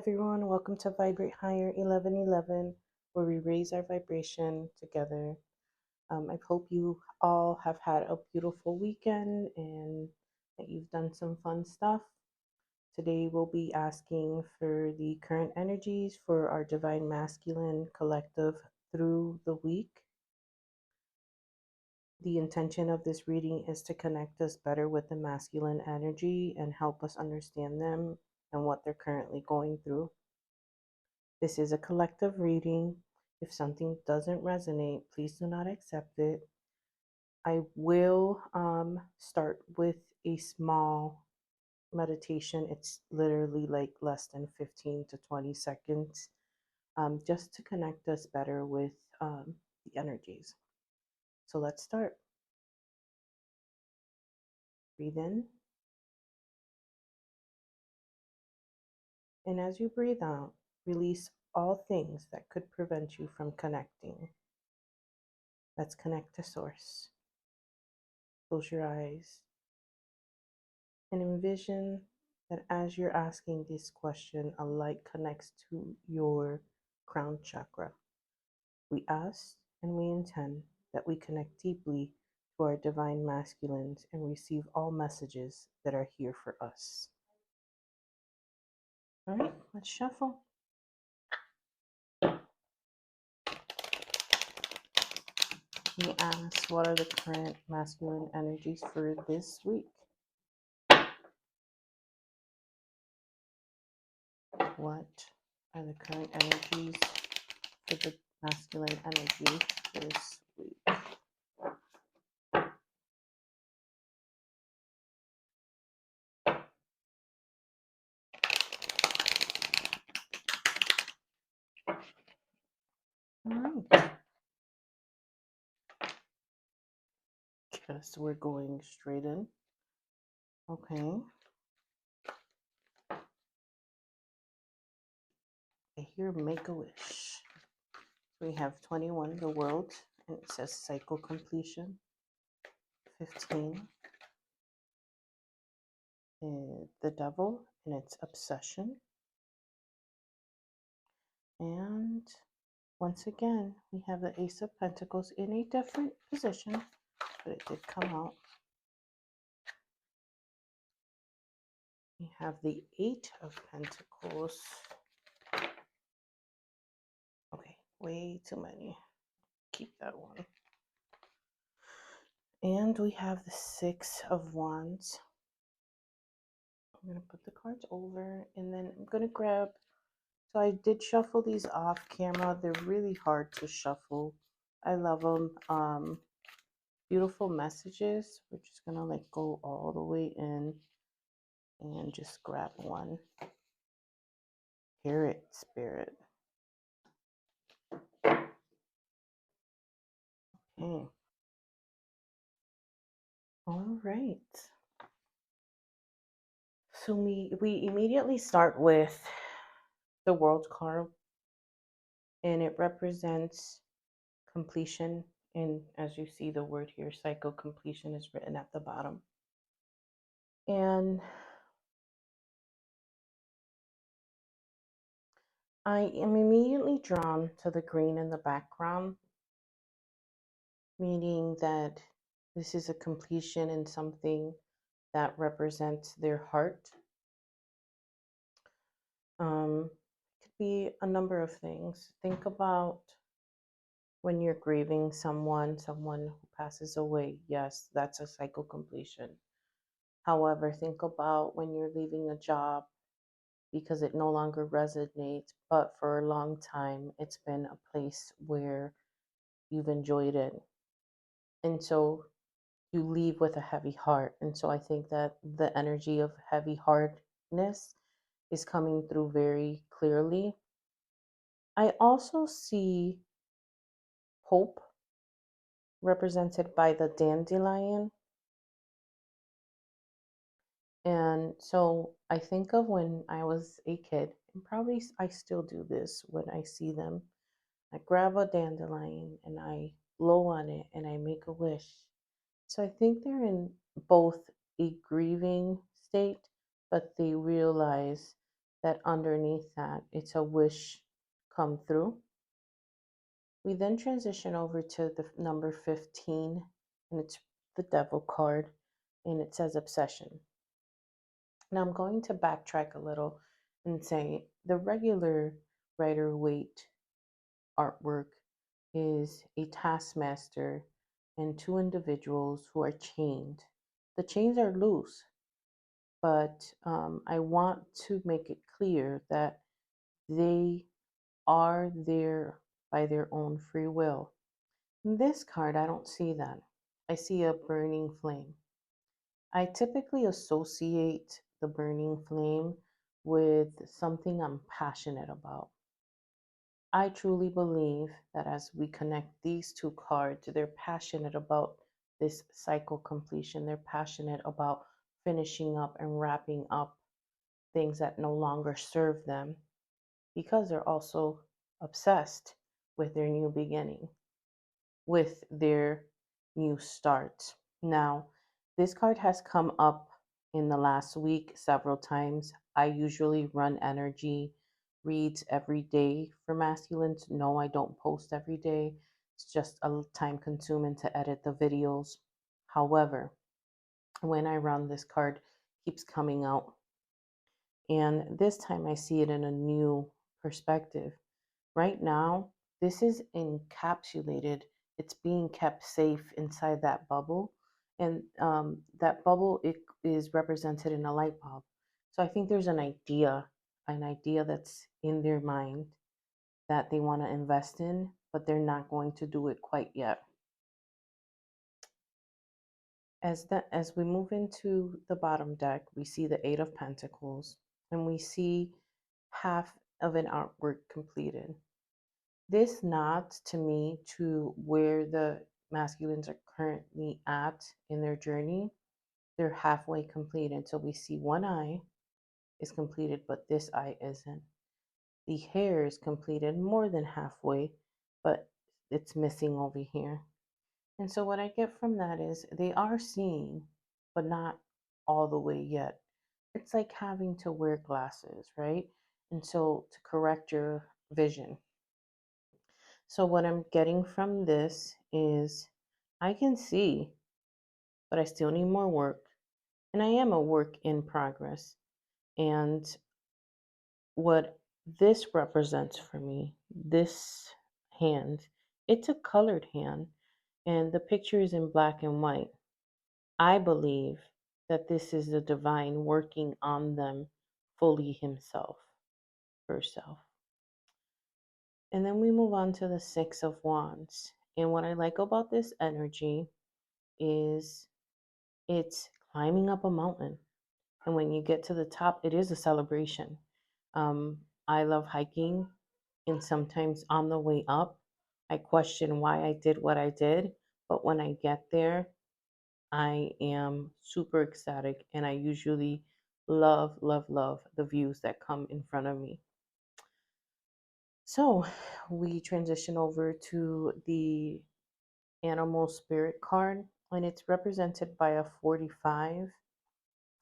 everyone. Welcome to Vibrate Higher 1111, where we raise our vibration together. I hope you all have had a beautiful weekend and that you've done some fun stuff. Today, we'll be asking for the current energies for our Divine Masculine collective through the week. The intention of this reading is to connect us better with the masculine energy and help us understand them and what they're currently going through. This is a collective reading. If something doesn't resonate, please do not accept it. I will start with a small meditation. It's literally like less than 15 to 20 seconds, just to connect us better with the energies. So let's start. Breathe in. And as you breathe out, release all things that could prevent you from connecting. Let's connect to Source. Close your eyes and envision that as you're asking this question, a light connects to your crown chakra. We ask and we intend that we connect deeply to our divine masculines and receive all messages that are here for us. All right, let's shuffle. We ask, what are the current masculine energies for this week? What are the current energies for the masculine energy this week? All right. Guess we're going straight in. Okay. I hear make a wish. We have 21, the world, and it says cycle completion. 15, the devil and its obsession. And once again, we have the Ace of Pentacles in a different position, but it did come out. We have the Eight of Pentacles. Okay, way too many. Keep that one. And we have the Six of Wands. I'm going to put the cards over and then I'm going to grab. So I did shuffle these off camera. They're really hard to shuffle. I love them. Beautiful messages. We're just going to like go all the way in and just grab one. Hear it, Spirit. Okay. All right. So we immediately start with the World card, and it represents completion. And as you see, the word here, cycle completion, is written at the bottom. And I am immediately drawn to the green in the background, meaning that this is a completion in something that represents their heart. It could be a number of things. Think about when you're grieving someone who passes away. Yes, that's a cycle completion. However, think about when you're leaving a job because it no longer resonates, but for a long time, it's been a place where you've enjoyed it. And so you leave with a heavy heart. And so I think that the energy of heavy heartedness is coming through very clearly. I also see hope represented by the dandelion. And so I think of when I was a kid, and probably I still do this when I see them. I grab a dandelion and I blow on it and I make a wish. So I think they're in both a grieving state, but they realize that underneath that, it's a wish come through. We then transition over to the number 15, and it's the devil card, and it says obsession. Now I'm going to backtrack a little and say the regular Rider Waite artwork is a taskmaster and two individuals who are chained. The chains are loose, but I want to make it clear that they are there by their own free will. In this card, I don't see that. I see a burning flame. I typically associate the burning flame with something I'm passionate about. I truly believe that as we connect these two cards, they're passionate about this cycle completion. They're passionate about finishing up and wrapping up things that no longer serve them because they're also obsessed with their new beginning, with their new start. Now, this card has come up in the last week several times. I usually run energy reads every day for masculines. No, I don't post every day. It's just a time consuming to edit the videos. However, when I run, this card keeps coming out. And this time I see it in a new perspective. Right now, this is encapsulated. It's being kept safe inside that bubble. And that bubble is represented in a light bulb. So I think there's an idea that's in their mind that they want to invest in, but they're not going to do it quite yet. As we move into the bottom deck, we see the Eight of Pentacles, and we see half of an artwork completed. This nods to me to where the masculines are currently at in their journey. They're halfway completed. So we see one eye is completed, but this eye isn't. The hair is completed more than halfway, but it's missing over here. And so what I get from that is they are seeing, but not all the way yet. It's like having to wear glasses, right? And so to correct your vision. So what I'm getting from this is I can see, but I still need more work. And I am a work in progress. And what this represents for me, this hand, it's a colored hand, and the picture is in black and white. I believe that this is the divine working on them fully himself, herself. And then we move on to the Six of Wands. And what I like about this energy is it's climbing up a mountain. And when you get to the top, it is a celebration. I love hiking, and sometimes on the way up, I question why I did what I did. But when I get there, I am super ecstatic, and I usually love, love, love the views that come in front of me. So we transition over to the animal spirit card, and it's represented by a 45.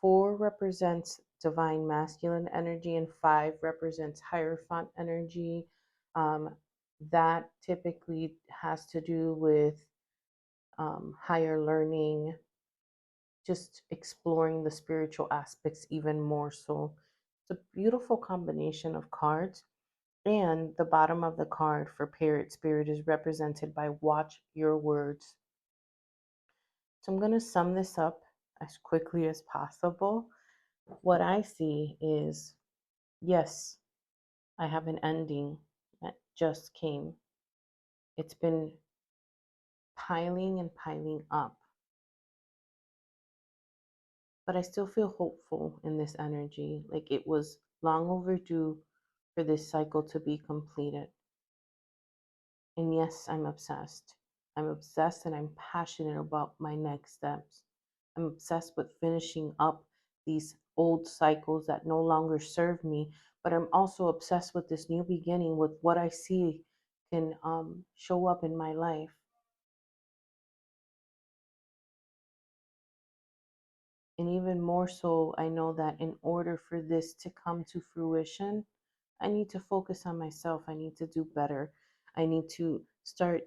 4 represents divine masculine energy, and 5 represents Hierophant energy. That typically has to do with higher learning, just exploring the spiritual aspects even more so. It's a beautiful combination of cards. And the bottom of the card for Parrot Spirit is represented by Watch Your Words. So I'm going to sum this up as quickly as possible. What I see is, yes, I have an ending that just came. It's been piling and piling up. But I still feel hopeful in this energy. Like it was long overdue for this cycle to be completed. And yes, I'm obsessed. I'm obsessed and I'm passionate about my next steps. I'm obsessed with finishing up these old cycles that no longer serve me, but I'm also obsessed with this new beginning, with what I see can show up in my life. And even even more so, I know that in order for this to come to fruition, I need to focus on myself. I need to do better. I need to start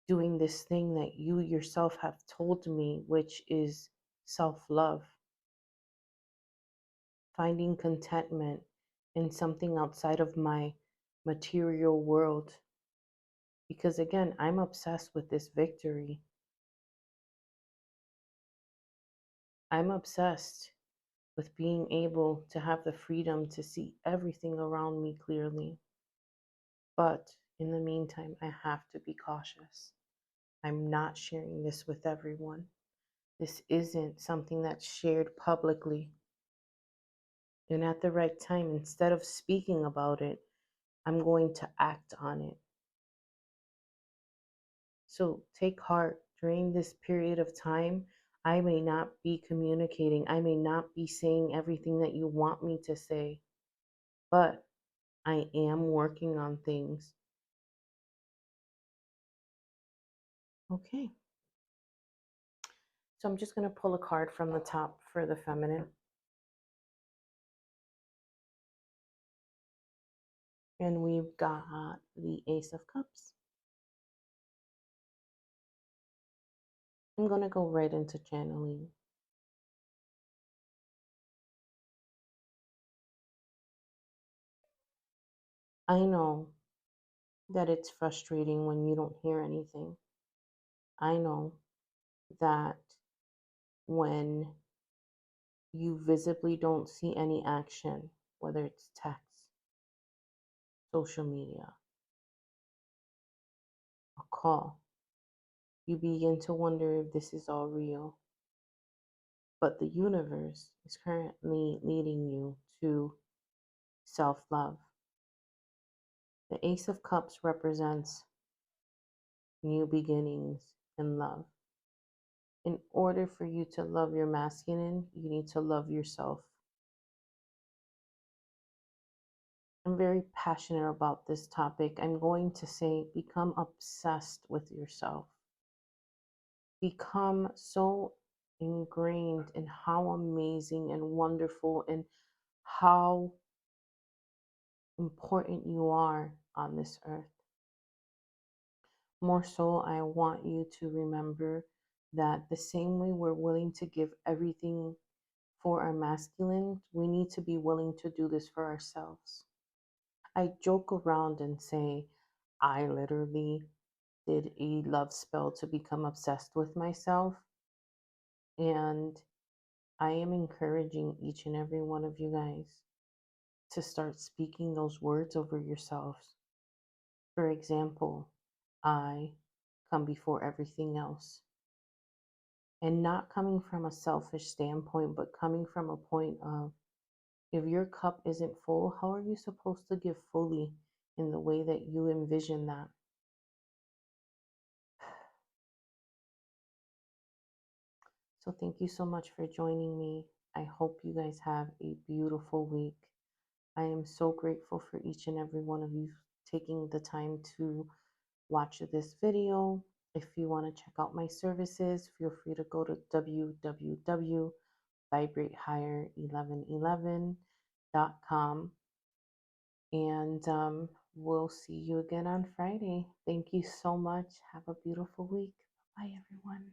doing this thing that you yourself have told me, which is self love, finding contentment in something outside of my material world. Because again, I'm obsessed with this victory. I'm obsessed with being able to have the freedom to see everything around me clearly. But in the meantime, I have to be cautious. I'm not sharing this with everyone. This isn't something that's shared publicly. And at the right time, instead of speaking about it, I'm going to act on it. So take heart during this period of time. I may not be communicating, I may not be saying everything that you want me to say, but I am working on things. Okay. So I'm just going to pull a card from the top for the feminine. And we've got the Ace of Cups. I'm going to go right into channeling. I know that it's frustrating when you don't hear anything. I know that when you visibly don't see any action, whether it's text, social media, a call, you begin to wonder if this is all real. But the universe is currently leading you to self love. The Ace of Cups represents new beginnings in love. In order for you to love your masculine, you need to love yourself. I'm very passionate about this topic. I'm going to say become obsessed with yourself. Become so ingrained in how amazing and wonderful and how important you are on this earth. More so, I want you to remember that the same way we're willing to give everything for our masculine, we need to be willing to do this for ourselves. I joke around and say, I literally did a love spell to become obsessed with myself. And I am encouraging each and every one of you guys to start speaking those words over yourselves. For example, I come before everything else. And not coming from a selfish standpoint, but coming from a point of if your cup isn't full, how are you supposed to give fully in the way that you envision that? So thank you so much for joining me. I hope you guys have a beautiful week. I am so grateful for each and every one of you taking the time to watch this video. If you want to check out my services, feel free to go to www.vibratehigher1111.com. And we'll see you again on Friday. Thank you so much. Have a beautiful week. Bye, everyone.